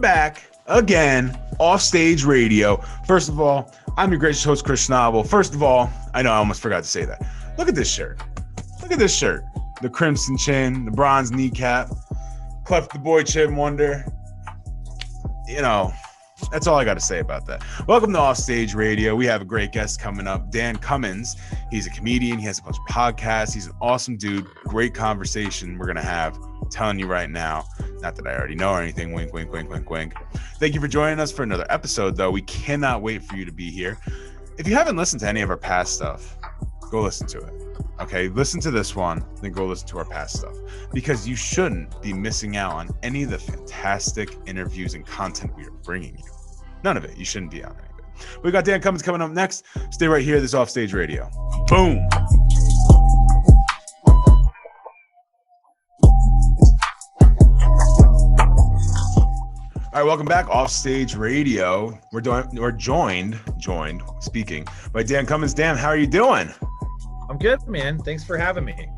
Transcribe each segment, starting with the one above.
back again, Offstage Radio. First of all, I'm your gracious host, Chris Schnabel. First of all, I know I almost forgot to say that. Look at this shirt. Look at this shirt. The crimson chin, the bronze kneecap, Cleft the Boy Chin Wonder. You know, that's all I got to say about that. Welcome to Offstage Radio. We have a great guest coming up, Dan Cummins. He's a comedian. He has a bunch of podcasts. He's an awesome dude. Great conversation we're going to have. I'm telling you right now. Not that I already know or anything. Wink, wink, wink, wink, wink. Thank you for joining us for another episode, though. We cannot wait for you to be here. If you haven't listened to any of our past stuff, go listen to it. Okay, listen to this one, then go listen to our past stuff. Because you shouldn't be missing out on any of the fantastic interviews and content we are bringing you. None of it. You shouldn't be on any of it. We got Dan Cummins coming up next. Stay right here. This is Offstage Radio. Boom. All right, welcome back, Offstage Radio. We're joined by Dan Cummins. Dan, how are you doing? I'm good, man. Thanks for having me.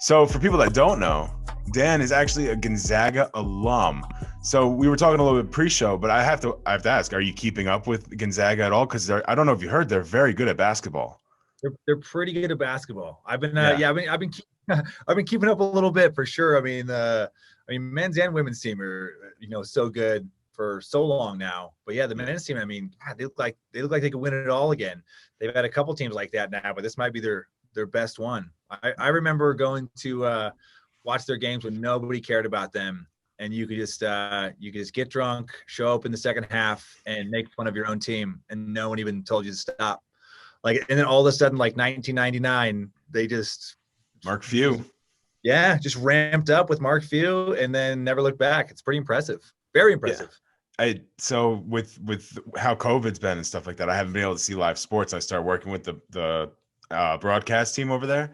So for people that don't know, Dan is actually a Gonzaga alum. So we were talking a little bit pre-show, but I have to ask, are you keeping up with Gonzaga at all? Because I don't know if you heard, they're very good at basketball. They're pretty good at basketball. I've been keeping up a little bit for sure. I mean, men's and women's team are so good for so long now. But yeah, the men's team, I mean, God, they look like they could win it all again. They've had a couple teams like that now, but this might be their best one. I remember going to watch their games when nobody cared about them, and you could just get drunk, show up in the second half, and make fun of your own team, and no one even told you to stop. And then all of a sudden, like 1999, they just Mark Few. Yeah, just ramped up with Mark Few, and then never looked back. It's pretty impressive, very impressive. Yeah. So with how COVID's been and stuff like that, I haven't been able to see live sports. I started working with the broadcast team over there,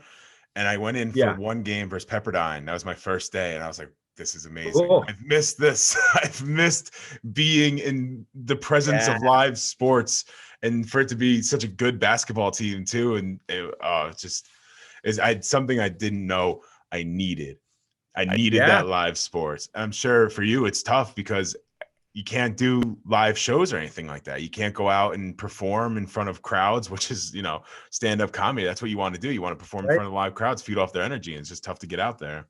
and I went in for one game versus Pepperdine. That was my first day, and I was like, this is amazing. Cool. I've missed this. I've missed being in the presence of live sports, and for it to be such a good basketball team too. And it's something I didn't know I needed. I needed that live sports. I'm sure for you it's tough because you can't do live shows or anything like that. You can't go out and perform in front of crowds, which is, stand-up comedy. That's what you want to do. You want to perform in front of live crowds, feed off their energy. And it's just tough to get out there.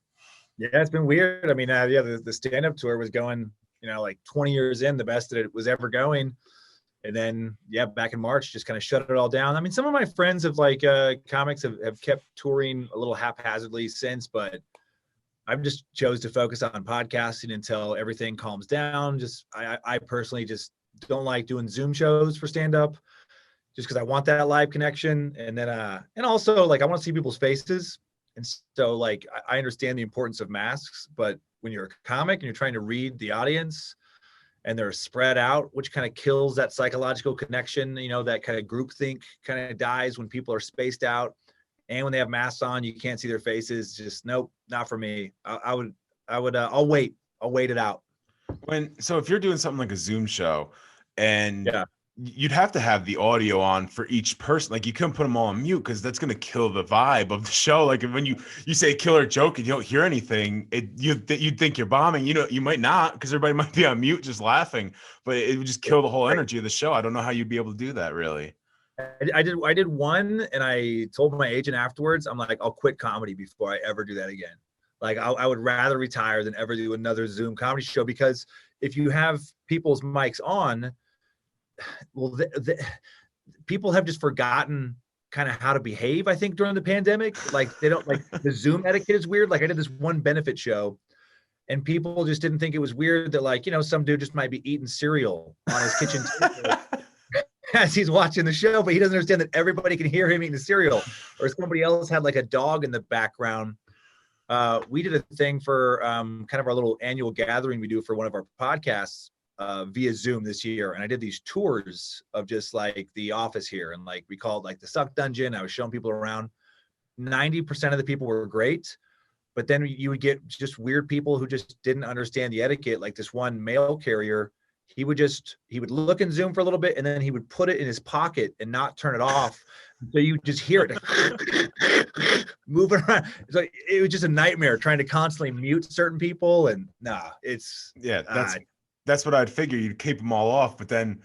Yeah, it's been weird. I mean, the stand-up tour was going, like 20 years in, the best that it was ever going. And then, back in March, just kind of shut it all down. I mean, some of my friends of comics have kept touring a little haphazardly since, but I've just chose to focus on podcasting until everything calms down. I personally just don't like doing Zoom shows for stand-up just because I want that live connection. And then, and also I want to see people's faces. And so I understand the importance of masks, but when you're a comic and you're trying to read the audience and they're spread out, which kind of kills that psychological connection, that kind of groupthink kind of dies when people are spaced out. And when they have masks on, you can't see their faces. Just nope, not for me. I'll wait it out. So if you're doing something like a Zoom show, and you'd have to have the audio on for each person. You couldn't put them all on mute because that's going to kill the vibe of the show. When you say killer joke and you don't hear anything, you'd think you're bombing. You might not because everybody might be on mute just laughing, but it would just kill the whole energy of the show. I don't know how you'd be able to do that really. I did one, and I told my agent afterwards, I'm like, I'll quit comedy before I ever do that again. I would rather retire than ever do another Zoom comedy show, because if you have people's mics on, well, people have just forgotten kind of how to behave, I think, during the pandemic. They don't the Zoom etiquette is weird. I did this one benefit show, and people just didn't think it was weird that some dude just might be eating cereal on his kitchen table as he's watching the show, but he doesn't understand that everybody can hear him eating the cereal. Or somebody else had a dog in the background. We did a thing for kind of our little annual gathering we do for one of our podcasts via Zoom this year. And I did these tours of just the office here. And we called the Suck Dungeon. I was showing people around. 90% of the people were great. But then you would get just weird people who just didn't understand the etiquette. This one mail carrier, he would look in Zoom for a little bit, and then he would put it in his pocket and not turn it off. So you just hear it moving around. It was just a nightmare trying to constantly mute certain people. And that's that's what I'd figure. You'd keep them all off, but then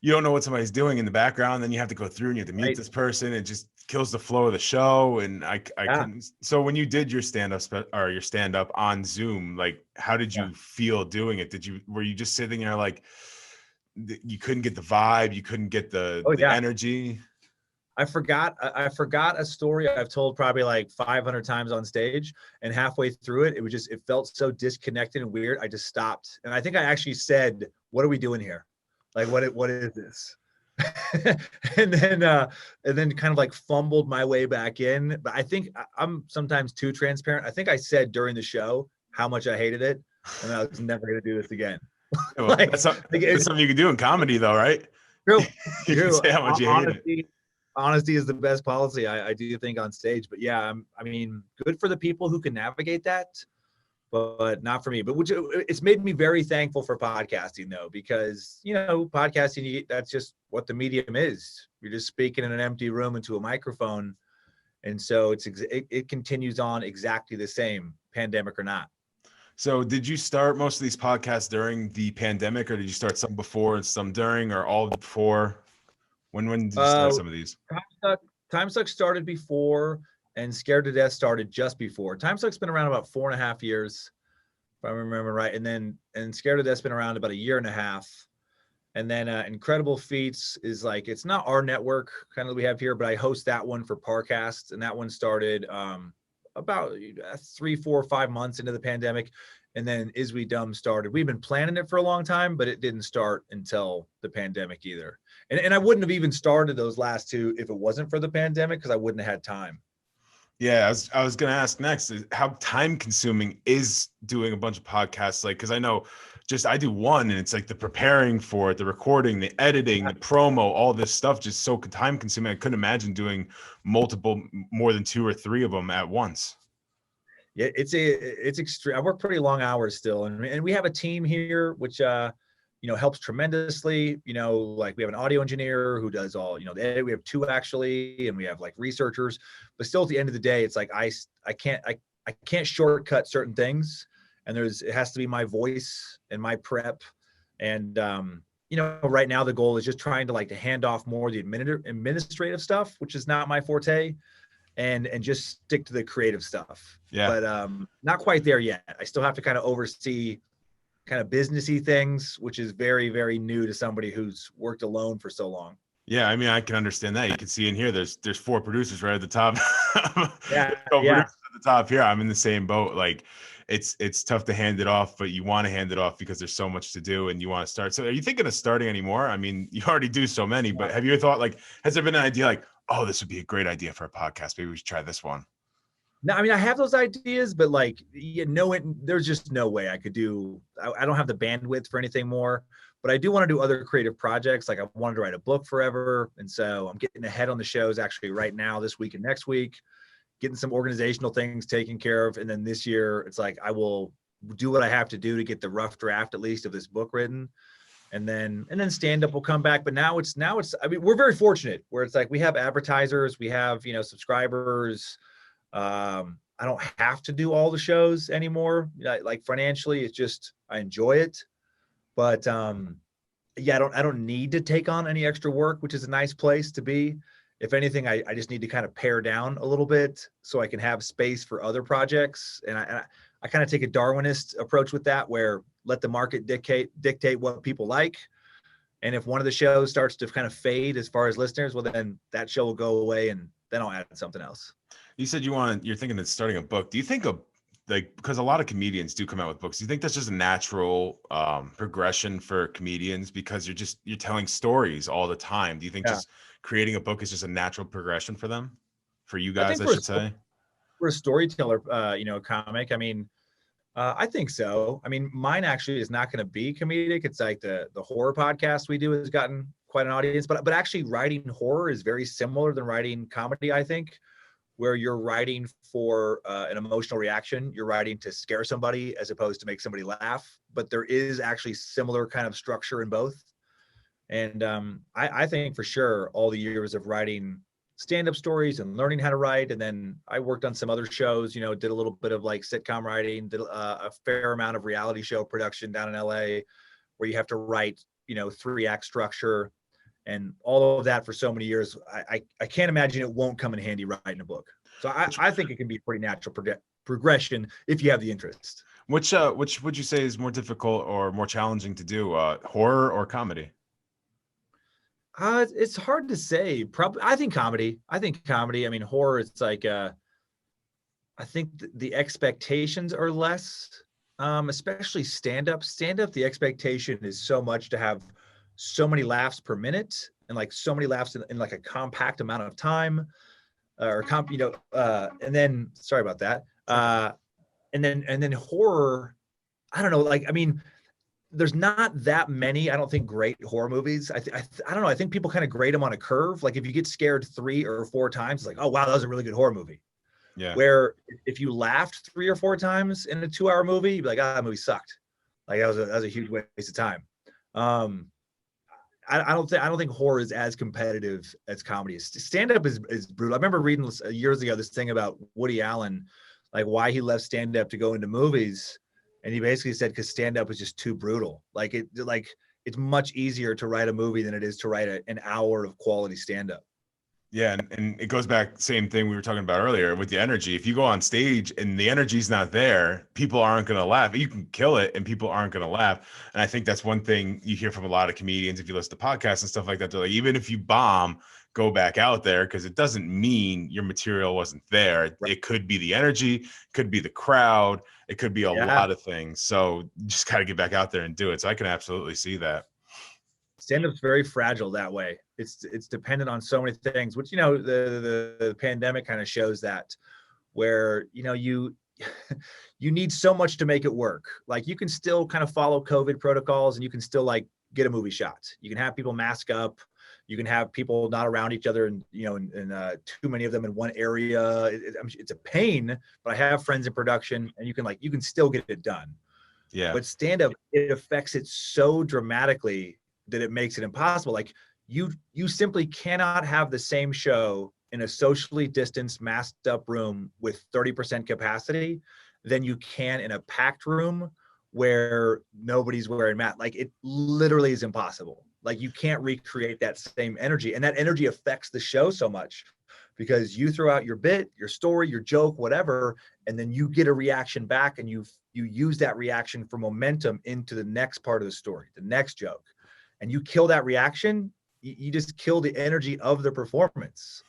you don't know what somebody's doing in the background. Then you have to go through and you have to mute this person. It just kills the flow of the show. And I couldn't. So when you did your stand up on Zoom, like, how did you feel doing it? Were you just sitting there like you couldn't get the vibe? You couldn't get the energy? I forgot a story I've told probably like 500 times on stage, and halfway through it, it felt so disconnected and weird. I just stopped. And I think I actually said, "What are we doing here? Like, what is this?" and then kind of like fumbled my way back in. But I think I'm sometimes too transparent. I think I said during the show how much I hated it, and I was never going to do this again. Well, like, that's something you can do in comedy, though, right? True. You can say how much you hate it. Honesty is the best policy, I do think, on stage. But yeah, I mean, good for the people who can navigate that, but not for me. But it's made me very thankful for podcasting, though, because, you know, podcasting, that's just what the medium is. You're just speaking in an empty room into a microphone. And so it continues on exactly the same, pandemic or not. So did you start most of these podcasts during the pandemic, or did you start some before and some during, or all before? When did you start some of these? Timesuck started before, and Scared to Death started just before. Timesuck's been around about 4.5 years, if I remember right. And Scared to Death's been around about 1.5 years. And then Incredible Feats is like, it's not our network kind of we have here, but I host that one for Parcast, and that one started about 3, 4, 5 months into the pandemic. And then Is We Dumb started. We've been planning it for a long time, but it didn't start until the pandemic either. And I wouldn't have even started those last two if it wasn't for the pandemic, because I wouldn't have had time. Yeah, I was going to ask next, how time consuming is doing a bunch of podcasts? Like, because I know I do one, and it's like the preparing for it, the recording, the editing, the promo, all this stuff, just so time consuming. I couldn't imagine doing more than 2 or 3 of them at once. Yeah, it's extreme. I work pretty long hours still, and we have a team here which helps tremendously. Like we have an audio engineer who does all the edit. We have 2 actually, and we have like researchers. But still, at the end of the day, it's like I can't shortcut certain things, and it has to be my voice and my prep. And right now the goal is just trying to hand off more of the administrative stuff, which is not my forte. And just stick to the creative stuff. Yeah. But not quite there yet. I still have to kind of oversee kind of businessy things, which is very, very new to somebody who's worked alone for so long. Yeah, I mean, I can understand that. You can see in here, there's 4 producers right at the top. Yeah. At the top here. I'm in the same boat. Like, it's tough to hand it off, but you want to hand it off because there's so much to do and you want to start. So are you thinking of starting anymore? I mean, you already do so many, but have you thought, has there been an idea oh, this would be a great idea for a podcast, maybe we should try this one? No, I mean, I have those ideas, but there's just no way I could do. I don't have the bandwidth for anything more, but I do want to do other creative projects. Like I wanted to write a book forever. And so I'm getting ahead on the shows actually right now, this week and next week, getting some organizational things taken care of. And then this year it's like, I will do what I have to do to get the rough draft, at least, of this book written. And then stand-up will come back. But now it's, I mean, we're very fortunate where it's like, we have advertisers, we have, subscribers. I don't have to do all the shows anymore. Like financially, it's just, I enjoy it. But I don't need to take on any extra work, which is a nice place to be. If anything, I just need to kind of pare down a little bit so I can have space for other projects. And I kind of take a Darwinist approach with that, where let the market dictate what people like. And if one of the shows starts to kind of fade as far as listeners, well, then that show will go away and then I'll add something else. You said you're thinking of starting a book. Do you think because a lot of comedians do come out with books, do you think that's just a natural progression for comedians because you're telling stories all the time? Do you think just creating a book is just a natural progression for them? For you guys, I should say. We're a storyteller, comic. I mean, I think so. I mean, mine actually is not going to be comedic. It's like the horror podcast we do has gotten quite an audience, but actually writing horror is very similar than writing comedy, I think, where you're writing for an emotional reaction. You're writing to scare somebody as opposed to make somebody laugh, but there is actually similar kind of structure in both. And I think for sure all the years of writing stand-up stories and learning how to write. And then I worked on some other shows, did a little bit of like sitcom writing, did a fair amount of reality show production down in LA, where you have to write, 3-act structure and all of that for so many years. I can't imagine it won't come in handy writing a book. So I think it can be pretty natural progression if you have the interest. Which would you say is more difficult or more challenging to do, horror or comedy? It's hard to say. Probably, I think comedy. I mean, horror, it's like, I think the expectations are less, especially stand-up. Stand-up, the expectation is so much to have so many laughs per minute and like so many laughs in like a compact amount of time, and then, sorry about that. And then horror, I don't know, like, I mean, there's not that many, I don't think, great horror movies. I don't know. I think people kind of grade them on a curve. Like if you get scared 3 or 4 times, it's like, oh, wow, that was a really good horror movie. Yeah. Where if you laughed 3 or 4 times in a 2-hour movie, you'd be like, oh, that movie sucked. Like that was a huge waste of time. I don't think horror is as competitive as comedy is. Stand-up is brutal. I remember reading years ago this thing about Woody Allen, like why he left stand-up to go into movies. And he basically said, because stand-up is just too brutal. Like it's much easier to write a movie than it is to write an hour of quality stand-up. Yeah, and it goes back, same thing we were talking about earlier with the energy. If you go on stage and the energy's not there, people aren't going to laugh. You can kill it and people aren't going to laugh. And I think that's one thing you hear from a lot of comedians if you listen to podcasts and stuff like that. They're like, even if you bomb, go back out there, because it doesn't mean your material wasn't there. Right. It could be the energy, could be the crowd, it could be a lot of things. So you just got to get back out there and do it. So I can absolutely see that. Stand-up's very fragile that way. It's dependent on so many things, which, the pandemic kind of shows that, where, you need so much to make it work. Like you can still kind of follow COVID protocols and you can still like get a movie shot. You can have people mask up. You can have people not around each other and, too many of them in one area. It's a pain, but I have friends in production and you can still get it done. Yeah. But stand-up, it affects it so dramatically that it makes it impossible. Like you simply cannot have the same show in a socially distanced, masked up room with 30% capacity than you can in a packed room where nobody's wearing masks. Like it literally is impossible. Like you can't recreate that same energy, and that energy affects the show so much because you throw out your bit, your story, your joke, whatever, and then you get a reaction back and you use that reaction for momentum into the next part of the story, the next joke. And you kill that reaction, you just kill the energy of the performance.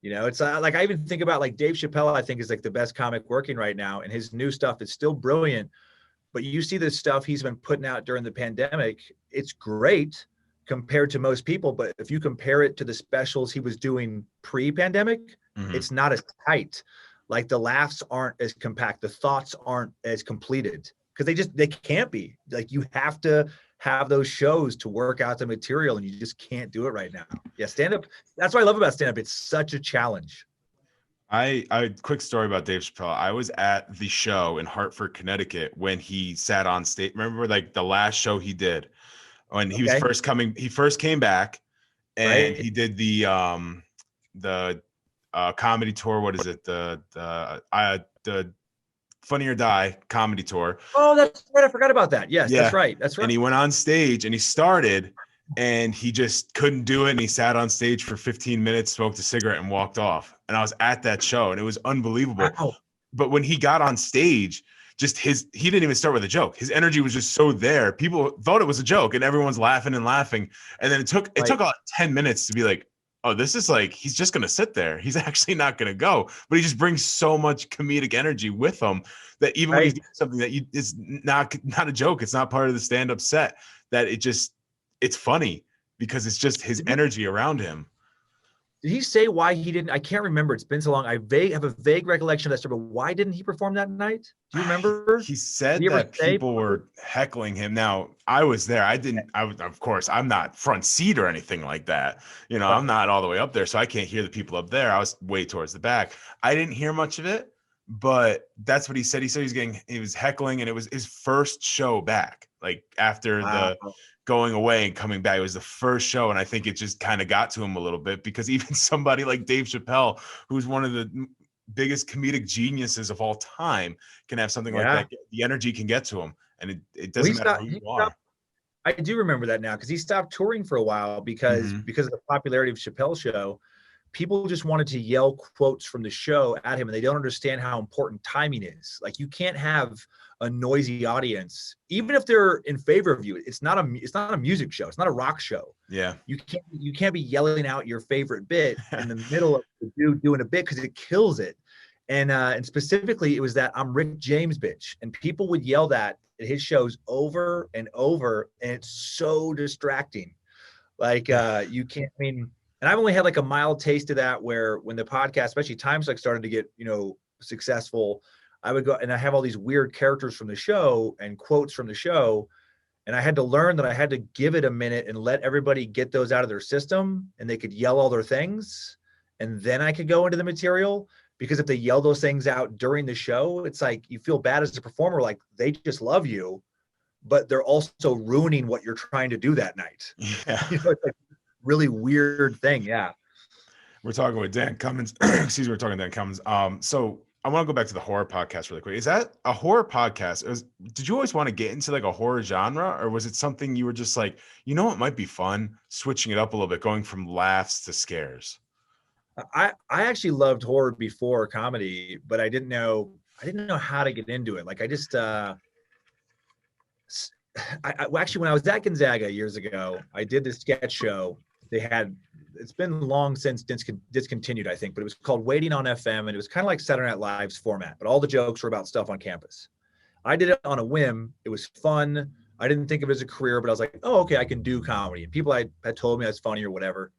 It's like, I even think about like Dave Chappelle, I think is like the best comic working right now. And his new stuff is still brilliant, but you see the stuff he's been putting out during the pandemic, it's great compared to most people. But if you compare it to the specials he was doing pre-pandemic, it's not as tight. Like the laughs aren't as compact. The thoughts aren't as completed because they can't be. Like you have to have those shows to work out the material and you just can't do it right now. Yeah, stand-up, that's what I love about stand-up. It's such a challenge. I quick story about Dave Chappelle. I was at the show in Hartford, Connecticut when he sat on stage. Remember like the last show he did when he was he first came back and he did the comedy tour. What is it? The Funny or Die comedy tour. Oh, that's right. I forgot about that. Yes, yeah. That's right. And he went on stage and he started and he just couldn't do it. And he sat on stage for 15 minutes, smoked a cigarette and walked off. And I was at that show and it was unbelievable. Wow. But when he got on stage, he didn't even start with a joke. His energy was just so there. People thought it was a joke and everyone's laughing and laughing. And then it took about 10 minutes to be like, oh, this is like, he's just going to sit there. He's actually not going to go. But he just brings so much comedic energy with him that even when he's doing something that is not a joke, it's not part of the stand-up set, that it's funny because it's just his energy around him. Did he say why he didn't? I can't remember. It's been so long. I have a vague recollection of that story, but why didn't he perform that night? Do you remember? He said that people were heckling him. Now, I was there. Of course, I'm not front seat or anything like that. I'm not all the way up there, so I can't hear the people up there. I was way towards the back. I didn't hear much of it, but that's what he said. He said he was heckling, and it was his first show back, like after going away and coming back. It was the first show, and I think it just kind of got to him a little bit, because even somebody like Dave Chappelle, who's one of the biggest comedic geniuses of all time, can have something like that. The energy can get to him, and it doesn't matter who you are. I do remember that now, because he stopped touring for a while because of the popularity of Chappelle's show. People just wanted to yell quotes from the show at him, and they don't understand how important timing is. Like, you can't have a noisy audience, even if they're in favor of you. It's not a music show. It's not a rock show. Yeah. You can't be yelling out your favorite bit in the middle of the dude doing a bit, because it kills it. And specifically, it was that "I'm Rick James" bitch, and people would yell that at his shows over and over, and it's so distracting. Like, you can't. I mean, and I've only had like a mild taste of that, where when the podcast, especially Timesuck, started to get successful, I would go and I have all these weird characters from the show and quotes from the show. And I had to learn that I had to give it a minute and let everybody get those out of their system, and they could yell all their things. And then I could go into the material, because if they yell those things out during the show, it's like, you feel bad as a performer. Like, they just love you, but they're also ruining what you're trying to do that night. Yeah. It's like a really weird thing. Yeah. We're talking with Dan Cummins. Excuse me. We're talking to Dan Cummins. So I want to go back to the horror podcast really quick. Is that a horror podcast? Did you always want to get into like a horror genre, or was it something you were just like, it might be fun switching it up a little bit, going from laughs to scares? I actually loved horror before comedy, but I didn't know how to get into it. Like, I just, actually, when I was at Gonzaga years ago, I did this sketch show. It's been long since discontinued, I think, but it was called Waiting on FM, and it was kind of like Saturday Night Live's format, but all the jokes were about stuff on campus. I did it on a whim. It was fun. I didn't think of it as a career, but I was like, oh, okay, I can do comedy. And people had told me I was funny or whatever.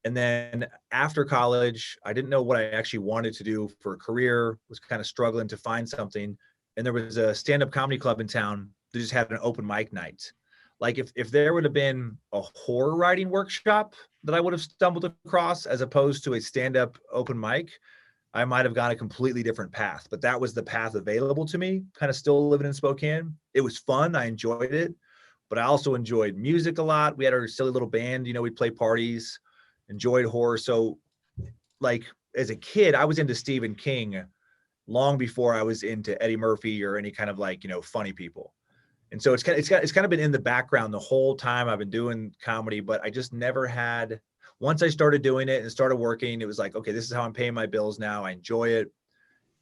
And then after college, I didn't know what I actually wanted to do for a career, was kind of struggling to find something. And there was a stand-up comedy club in town that just had an open mic night. Like, if there would have been a horror writing workshop that I would have stumbled across, as opposed to a stand-up open mic, I might have gone a completely different path. But that was the path available to me, kind of still living in Spokane. It was fun. I enjoyed it. But I also enjoyed music a lot. We had our silly little band, we'd play parties. Enjoyed horror. So, like, as a kid, I was into Stephen King long before I was into Eddie Murphy or any kind of funny people. And so it's kind of been in the background the whole time I've been doing comedy, but I just never had. Once I started doing it and started working, it was like, okay, this is how I'm paying my bills now. I enjoy it.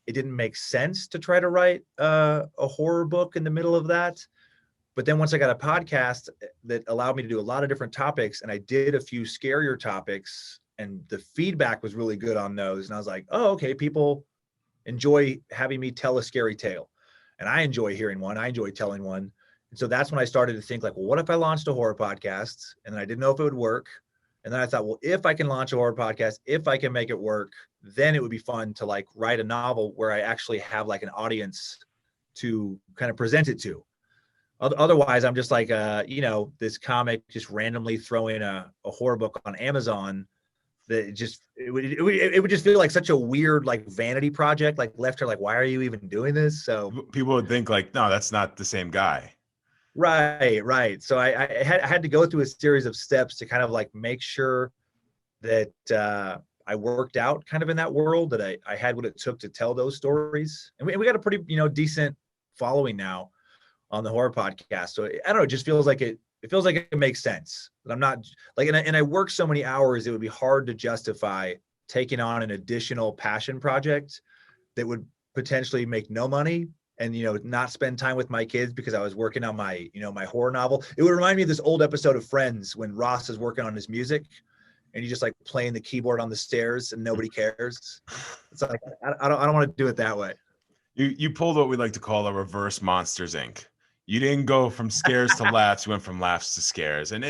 It didn't make sense to try to write a horror book in the middle of that. But then once I got a podcast that allowed me to do a lot of different topics, and I did a few scarier topics, and the feedback was really good on those. And I was like, oh, okay, people enjoy having me tell a scary tale. And I enjoy hearing one. I enjoy telling one. And so that's when I started to think, like, well, what if I launched a horror podcast? And then I didn't know if it would work. And then I thought, well, if I can launch a horror podcast, if I can make it work, then it would be fun to write a novel where I actually have an audience to kind of present it to. Otherwise, I'm just like, this comic just randomly throwing a horror book on Amazon that it would just feel like such a weird, vanity project, left her, why are you even doing this? So people would think no, that's not the same guy. Right. So I had to go through a series of steps to kind of make sure that I worked out kind of in that world, that I had what it took to tell those stories. And we got a pretty, decent following now on the horror podcast. So I don't know, it just feels like it feels like it makes sense that I'm not and I work so many hours, it would be hard to justify taking on an additional passion project that would potentially make no money and, not spend time with my kids because I was working on my, my horror novel. It would remind me of this old episode of Friends when Ross is working on his music and he's just playing the keyboard on the stairs and nobody cares. It's like, I don't want to do it that way. You pulled what we like to call a reverse Monsters Inc. You didn't go from scares to laughs. You went from laughs to scares. And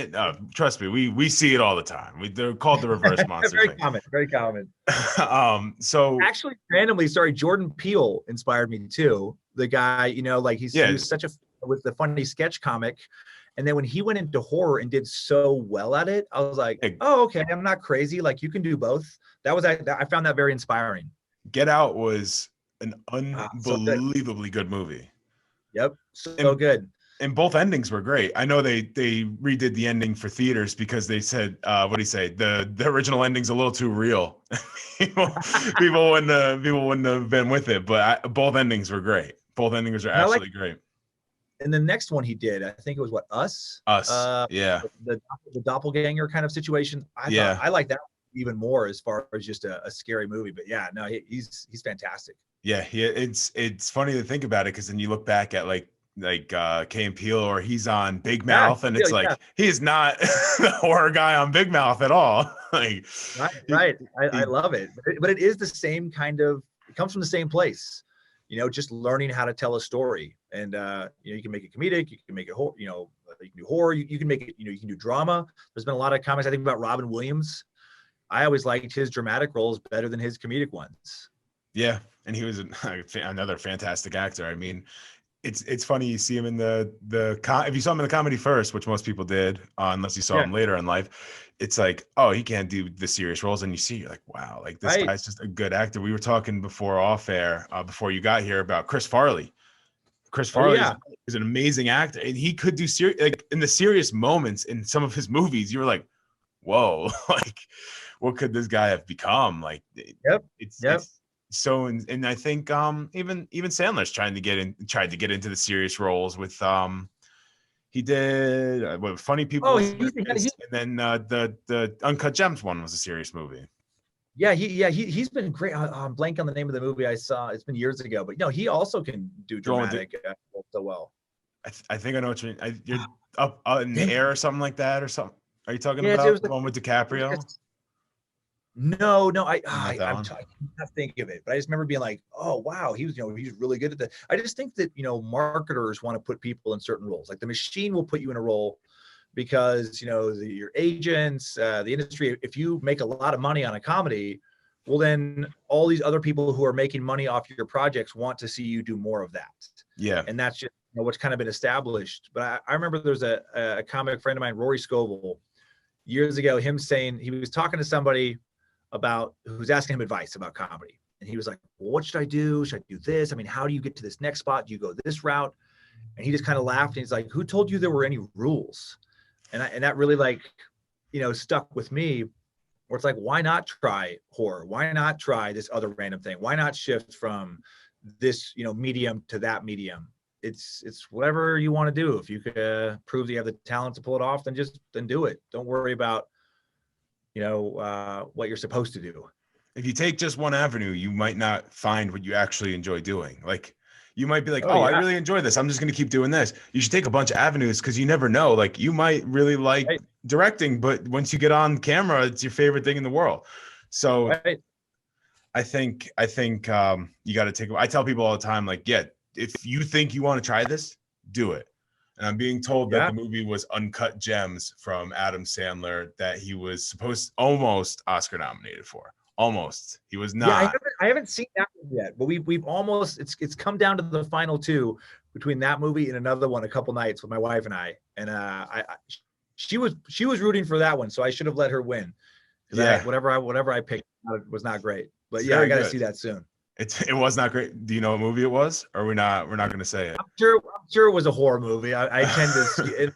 trust me, we see it all the time. They're called the reverse Monsters Inc. Very common. So actually, randomly, Jordan Peele inspired me too. The guy, he was such with the funny sketch comic. And then when he went into horror and did so well at it, I was like, oh, okay, I'm not crazy. You can do both. I found that very inspiring. Get Out was an unbelievably good movie. Yep. So good. and both endings were great. I know they redid the ending for theaters because they said, what do you say? The original ending's a little too real. people wouldn't have been with it, but both endings were great. Both endings are absolutely great. And the next one he did, I think it was Us. Yeah. The doppelganger kind of situation. I like that even more as far as just a scary movie. But yeah, no, he's fantastic. Yeah, it's funny to think about it because then you look back at like Key and Peele, or he's on Big Mouth, and it's like he is not the horror guy on Big Mouth at all. Like, right. I love it, but it is the same kind of. It comes from the same place, just learning how to tell a story, and you can make it comedic, you can make it horror, you can do horror, you can make it, you can do drama. There's been a lot of comments I think about Robin Williams. I always liked his dramatic roles better than his comedic ones. Yeah, and he was another fantastic actor. I mean, it's funny, you see him in if you saw him in the comedy first, which most people did, unless you saw him later in life, it's like, oh, he can't do the serious roles, and you're like, wow, like this guy's just a good actor. We were talking before off air, before you got here, about Chris Farley. Chris Farley is an amazing actor, and he could do like in the serious moments in some of his movies. You were like, whoa, like what could this guy have become? Like, it's so, and I think even Sandler's tried to get into the serious roles with he did Funny People, and then the Uncut Gems one was a serious movie. He's been great. I'm blank on the name of the movie I saw. It's been years ago, but no, he also can do dramatic so well. I think I know what you mean. You're up in the air or something like that, or something. Are you talking about the one with DiCaprio? No, I can't think of it, but I just remember being like, oh wow, he's really good at that. I just think that marketers want to put people in certain roles. Like The Machine will put you in a role because your agents, the industry. If you make a lot of money on a comedy, well then all these other people who are making money off your projects want to see you do more of that. Yeah, and that's just what's kind of been established. But I remember there's a comic friend of mine, Rory Scovel, years ago, him saying he was talking to somebody who's asking him advice about comedy. And he was like, well, what should I do? Should I do this? I mean, how do you get to this next spot? Do you go this route? And he just kind of laughed. And he's like, who told you there were any rules? And that really stuck with me, where it's like, why not try horror? Why not try this other random thing? Why not shift from this, medium to that medium? It's whatever you want to do. If you could prove that you have the talent to pull it off, then do it. Don't worry about what you're supposed to do. If you take just one avenue, you might not find what you actually enjoy doing. Like, you might be like, I really enjoy this, I'm just going to keep doing this. You should take a bunch of avenues, because you never know. Like, you might really like directing, but once you get on camera, it's your favorite thing in the world. So I think you got to I tell people all the time, like, if you think you want to try this, do it. And I'm being told that the movie was Uncut Gems from Adam Sandler, that he was almost Oscar nominated for. Almost. He was not. Yeah, I haven't seen that one yet, but we've almost, it's come down to the final two between that movie and another one a couple nights with my wife and I. And she was rooting for that one, so I should have let her win. Yeah. Whatever I picked was not great. But I got to see that soon. It was not great. Do you know what movie it was? Or we're not going to say it? I'm sure it was a horror movie. I tend to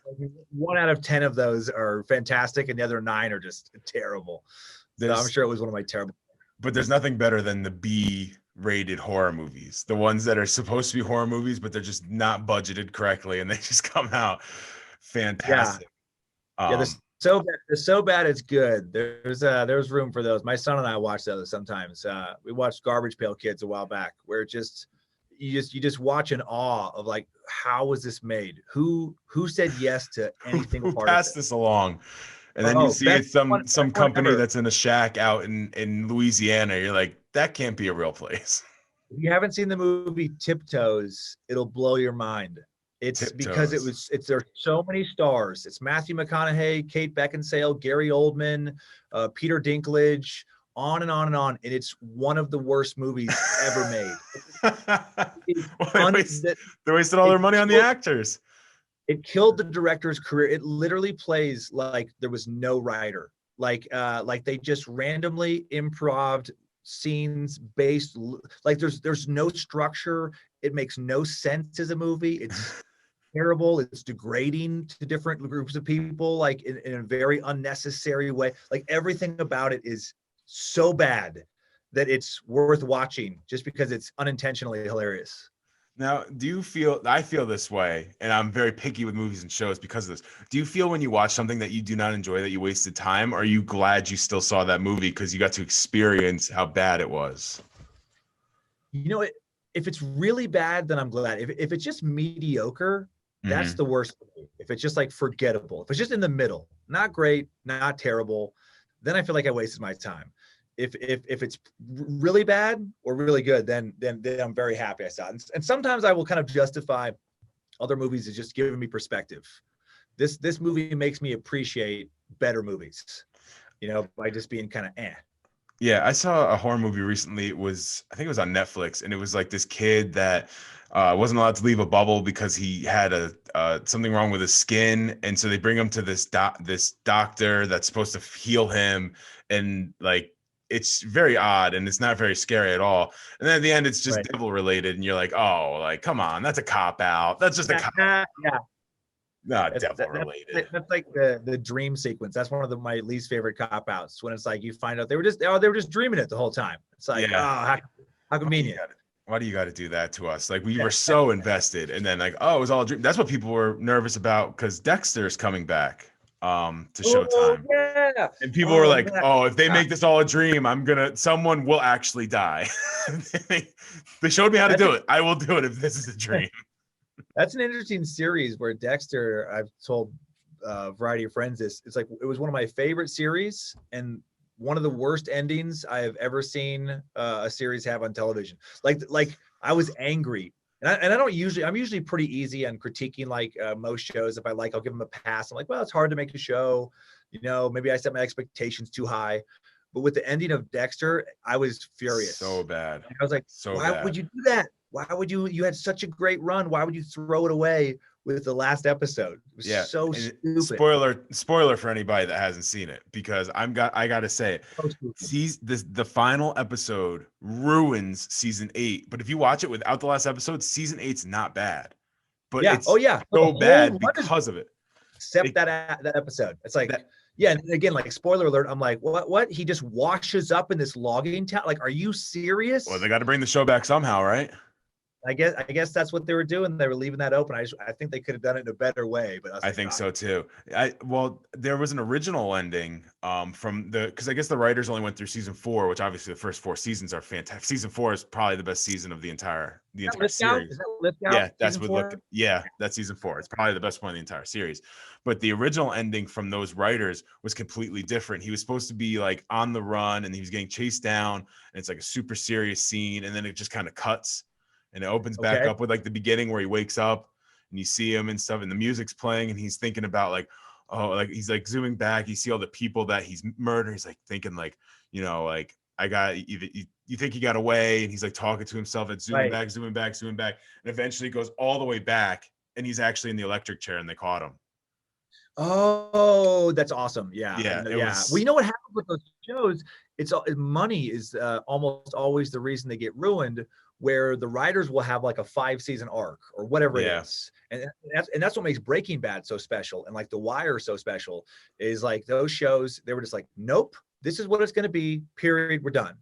1 out of 10 of those are fantastic, and the other 9 are just terrible. So I'm sure it was one of my terrible. But there's nothing better than the B-rated horror movies. The ones that are supposed to be horror movies, but they're just not budgeted correctly, and they just come out fantastic. They're so bad it's good. There's room for those. My son and I watch those sometimes. We watched Garbage Pail Kids a while back, where you just watch in awe of, like, how was this made? Who said yes to anything? Who passed this along? And then you see it's some company that's in a shack out in Louisiana. You're like, that can't be a real place. If you haven't seen the movie Tiptoes, it'll blow your mind. It's because there's so many stars. It's Matthew McConaughey, Kate Beckinsale, Gary Oldman, Peter Dinklage, on and on and on. And it's one of the worst movies ever made. They wasted all their money on the actors. It killed the director's career. It literally plays like there was no writer. Like they just randomly improv'd scenes based, like there's no structure. It makes no sense as a movie. terrible. It's degrading to different groups of people, like in a very unnecessary way. Like everything about it is so bad that it's worth watching just because it's unintentionally hilarious. Now, I feel this way, and I'm very picky with movies and shows because of this. Do you feel when you watch something that you do not enjoy that you wasted time? Or are you glad you still saw that movie because you got to experience how bad it was? You know, if it's really bad, then I'm glad. If it's just mediocre, that's the worst. If it's just like forgettable, if it's just in the middle, not great, not terrible, then I feel like I wasted my time. If it's really bad or really good, then I'm very happy I saw it. And sometimes I will kind of justify other movies as just giving me perspective. This movie makes me appreciate better movies, you know, by just being kind of eh. Yeah, I saw a horror movie recently. I think it was on Netflix, and it was like this kid that wasn't allowed to leave a bubble because he had something wrong with his skin, and so they bring him to this doctor that's supposed to heal him, and like it's very odd and it's not very scary at all. And then at the end, it's just devil related, and you're like, oh, like come on, that's a cop out. That's just a cop. Yeah. Not devil related. That's like the dream sequence. That's one of my least favorite cop outs, when it's like you find out they were just dreaming it the whole time. It's like, how convenient. Why do you got to do that to us? Like we were so invested, and then like, oh, it was all a dream. That's what people were nervous about because Dexter's coming back to Showtime. Yeah. And people were like, oh, if they make this all a dream, someone will actually die. They showed me how to do it. I will do it if this is a dream. That's an interesting series where Dexter, I've told a variety of friends this, it's like, it was one of my favorite series and one of the worst endings I have ever seen a series have on television. Like I was angry. And I'm usually pretty easy on critiquing like most shows. If I like, I'll give them a pass. I'm like, well, it's hard to make a show. You know, maybe I set my expectations too high. But with the ending of Dexter, I was furious. So bad. I was like, why would you do that? Why would you had such a great run. Why would you throw it away with the last episode? It was so stupid. Spoiler for anybody that hasn't seen it, because I got to say it. The final episode ruins season 8. But if you watch it without the last episode, season 8's not bad. But it's so bad because of it. Except that episode. It's like yeah, and again, like spoiler alert, I'm like, what? He just washes up in this logging town. Like, are you serious? Well, they got to bring the show back somehow, right? I guess that's what they were doing. They were leaving that open. I think they could have done it in a better way, but I think so too. There was an original ending because I guess the writers only went through season 4, which obviously the first 4 seasons are fantastic. Season 4 is probably the best season of the entire series. Is that Lithgow? Yeah, that's what that's season 4. It's probably the best one in the entire series. But the original ending from those writers was completely different. He was supposed to be like on the run and he was getting chased down, and it's like a super serious scene, and then it just kind of cuts. And it opens back up with like the beginning where he wakes up and you see him and stuff, and the music's playing, and he's thinking about like, oh, like he's like zooming back. You see all the people that he's murdered. He's like thinking like, you know, like you think he got away, and he's like talking to himself and zooming back, and eventually goes all the way back, and he's actually in the electric chair, and they caught him. Oh, that's awesome. Yeah. Well, you know what happens with those shows? Money is almost always the reason they get ruined, where the writers will have like a 5-season arc or whatever it is. And that's what makes Breaking Bad so special. And like The Wire so special is like those shows, they were just like, nope, this is what it's going to be, period. We're done.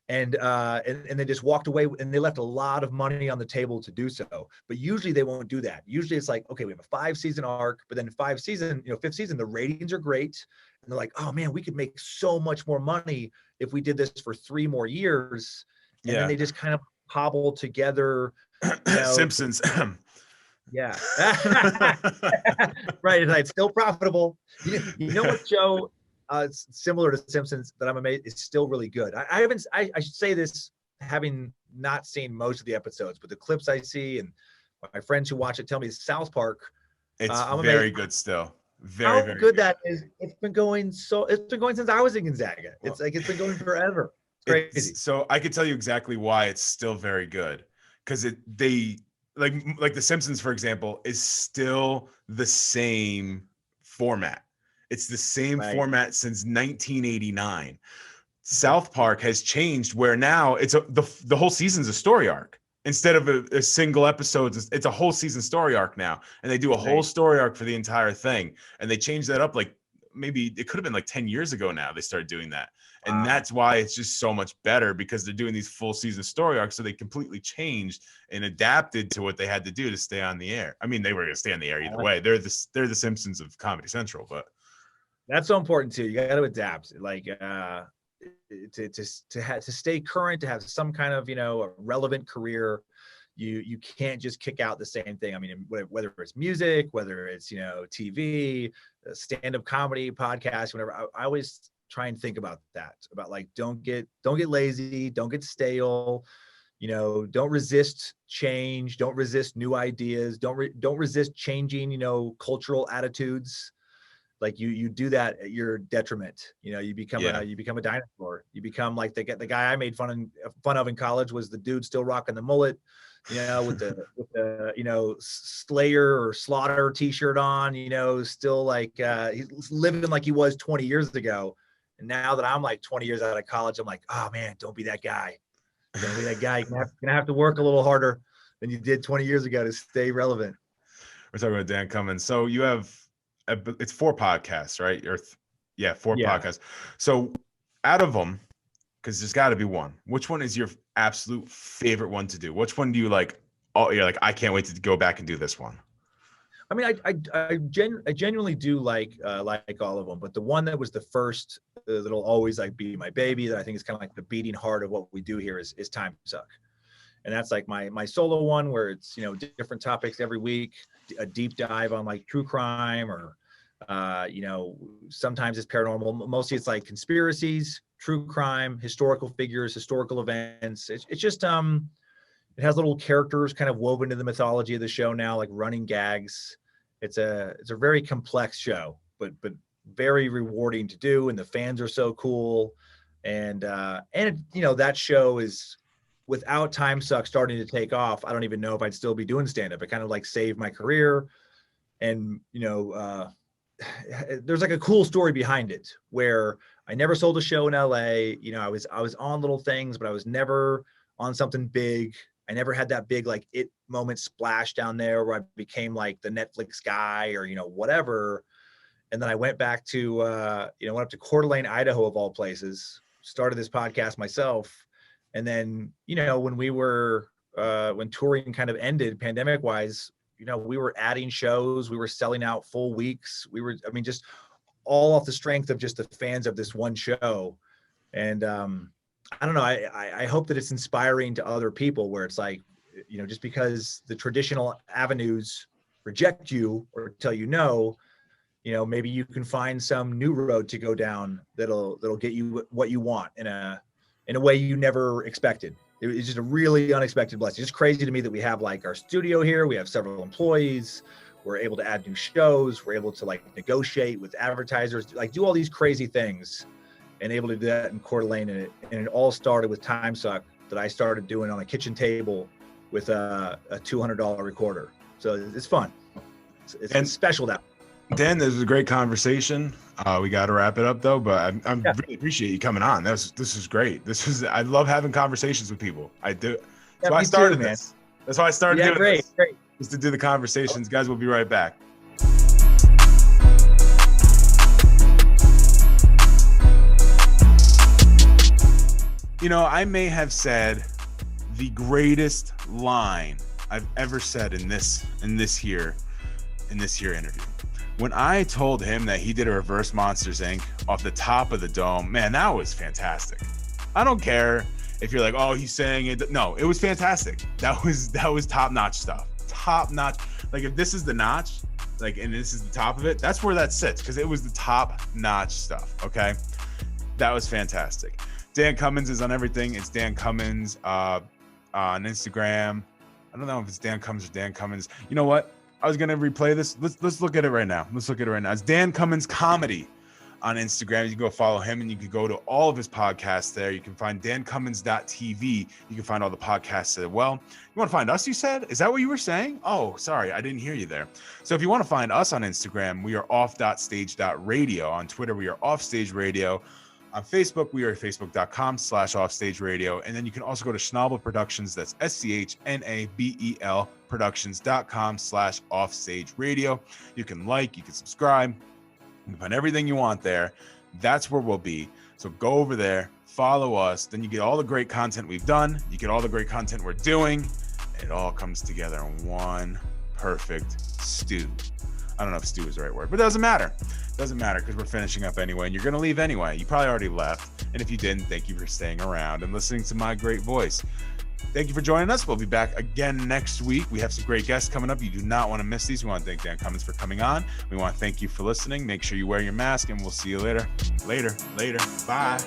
And they just walked away, and they left a lot of money on the table to do so. But usually they won't do that. Usually it's like, okay, we have a 5-season arc, but then 5th season, the ratings are great. And they're like, oh man, we could make so much more money if we did this for 3 more years. And then they just kind of cobble together Simpsons. Yeah. Right. It's still profitable. You know what show similar to Simpsons that I'm amazed is still really good. I should say this having not seen most of the episodes, but the clips I see and my friends who watch it tell me South Park. It's very good still. Very good that is. It's been going since I was in Gonzaga. It's been going forever. It's crazy. So I could tell you exactly why it's still very good, because they like the Simpsons, for example, is still the same format. It's the same format since 1989. South Park has changed, where now it's the whole season's a story arc. instead of a single episode, it's a whole season story arc now, and they do a whole story arc for the entire thing, and they changed that up. Like maybe it could have been like 10 years ago now they started doing that, and that's why it's just so much better, because they're doing these full season story arcs, so they completely changed and adapted to what they had to do to stay on the air. I mean, they were going to stay on the air either way. They're the Simpsons of Comedy Central, but that's so important too. You got to adapt, like to stay current, to have some kind of, a relevant career. You can't just kick out the same thing. I mean, whether it's music, whether it's, TV, stand-up comedy, podcast, whatever. I always try and think about that, about like, don't get lazy, don't get stale, don't resist change, don't resist new ideas, don't resist changing, cultural attitudes. Like you do that at your detriment. You become a dinosaur. You become like the guy I made fun of in college was the dude still rocking the mullet, with the Slayer or Slaughter t-shirt on, still like he's living like he was 20 years ago. And now that I'm like 20 years out of college, I'm like, oh man, don't be that guy. Don't be that guy. You're gonna have to work a little harder than you did 20 years ago to stay relevant. We're talking about Dan Cummins. So you have it's 4 podcasts, right? Four podcasts. So out of them, because there's got to be one, which one is your absolute favorite one to do? Which one do you like? Oh, you're like, I can't wait to go back and do this one. I mean, I genuinely do like all of them, but the one that was the first that'll always like be my baby, that I think is kind of like the beating heart of what we do here is Timesuck. And that's like my solo one, where it's, different topics every week, a deep dive on like true crime, or sometimes it's paranormal. Mostly it's like conspiracies, true crime, historical figures, historical events. It's just it has little characters kind of woven into the mythology of the show now, like running gags. It's a very complex show, but very rewarding to do, and the fans are so cool. And that show is, without Timesuck starting to take off, I don't even know if I'd still be doing stand-up. It kind of like saved my career. And, there's like a cool story behind it, where I never sold a show in LA. I was on little things, but I was never on something big. I never had that big, like, it moment splash down there where I became like the Netflix guy or, whatever. And then I went back to, went up to Coeur d'Alene, Idaho, of all places, started this podcast myself. And then, when when touring kind of ended pandemic wise, we were adding shows, we were selling out full weeks. Just all off the strength of just the fans of this one show. And I don't know, I hope that it's inspiring to other people, where it's like, just because the traditional avenues reject you or tell you no, maybe you can find some new road to go down that'll get you what you want in a way you never expected. It's just a really unexpected blessing. It's crazy to me that we have like our studio here. We have several employees. We're able to add new shows. We're able to like negotiate with advertisers, like do all these crazy things, and able to do that in Coeur d'Alene. And it all started with Timesuck, that I started doing on a kitchen table with a $200 recorder. So it's fun. It's special that. Dan, this was a great conversation. We got to wrap it up though, but I really appreciate you coming on. This is great. I love having conversations with people. I do. That's why I started this. That's why I started doing this. Great. Just to do the conversations. Guys, we'll be right back. I may have said the greatest line I've ever said in this here interview. When I told him that he did a Reverse Monsters Inc. off the top of the dome, man, that was fantastic. I don't care if you're like, oh, he's saying it. No, it was fantastic. That was top-notch stuff. Top-notch. Like, if this is the notch, like, and this is the top of it, that's where that sits, because it was the top-notch stuff, okay? That was fantastic. Dan Cummins is on everything. It's Dan Cummins on Instagram. I don't know if it's Dan Cummins or Dan Cummins. You know what? I was gonna replay this. Let's look at it right now. It's Dan Cummins Comedy on Instagram. You can go follow him, and you can go to all of his podcasts there. You can find dancummins.tv. You can find all the podcasts as well. You want to find us, you said? Is that what you were saying? Oh, sorry, I didn't hear you there. So if you want to find us on Instagram, we are off.stage.radio. On Twitter, we are offstage radio. On Facebook, we are at facebook.com/offstageradio. And then you can also go to Schnabel Productions. That's SCHNABEL Productions.com/offstageradio. You can like, you can subscribe, you can find everything you want there. That's where we'll be. So go over there, follow us. Then you get all the great content we've done. You get all the great content we're doing. And it all comes together in one perfect stew. I don't know if stew is the right word, but it doesn't matter. It doesn't matter because we're finishing up anyway, and you're going to leave anyway. You probably already left. And if you didn't, thank you for staying around and listening to my great voice. Thank you for joining us. We'll be back again next week. We have some great guests coming up. You do not want to miss these. We want to thank Dan Cummins for coming on. We want to thank you for listening. Make sure you wear your mask, and we'll see you later. Later. Bye.